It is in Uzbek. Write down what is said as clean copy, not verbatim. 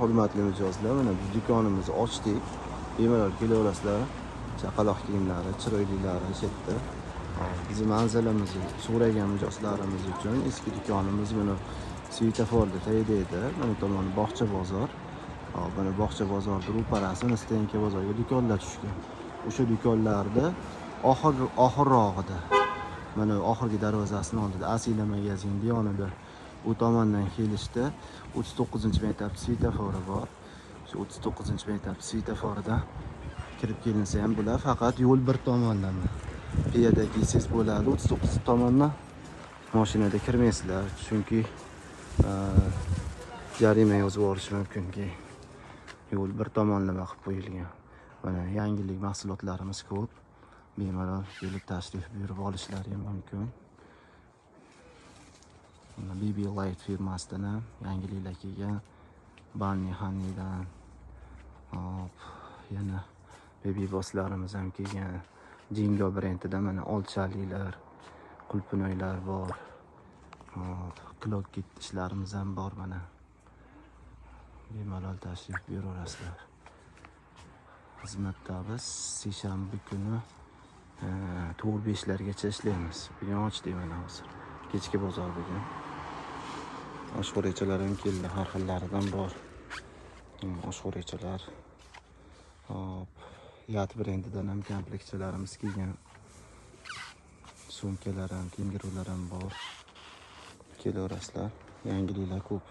Hurmatli mijozlar, mana biz do'konimizni ochdik. Bemalol kelaverasizlar. Chaqaloq kiyimlari, chiroylilari shu yerda. Bizni manzilimizni so'ragan mijozlarimiz uchun eski do'konimiz mana svetoforda tagida edi. Mana tomon bog'cha bozor. Mana bog'cha bozorning ro'parasi Nastenka bozoriga do'konlar tushgan. O'sha do'konlarda oxirrog'ida mana oxirgi darvozasining oldida Asila magazin yonida u tomondan kelishda 39-maktab svitofori bor. Shu 39-maktab svitoforidan kirib kelinsa ham bo'ladi, faqat yo'l bir tomonlama. Piyoda kelsangiz bo'ladi, 39 tomondan mashinada kirmaysizlar, chunki jarima yozib yuborishi mumkinki yo'l bir tomonlama qilib qo'yilgan. Mana yangilik mahsulotlarimiz ko'p. Bemalol kelib tashrif buyurib olishlari mumkin. BB Light firmasidan ham yangiliklar kelgan. Bunny Honeydan yana baby bosslarimiz ham kelgan. Jingo brendida mana olchaliklar, qulpinoylar bor. Clock kit ishlarimiz ham bor mana. Bemalol tashrif buyuraverasizlar. Xizmatdamiz seshanba kuni 4-5largacha ishlaymiz. Bugun ochdik mana hozir. Kechki bozor bugun. Oshxo'raychalar ham keldi, har xillaridan bor. Oshxo'raychalar. Yat brendidan ham kompleksiyalarimiz kelgan. Sumkalar ham, kengurular ham bor. Kelaverasizlar. Yangiliklar ko'p.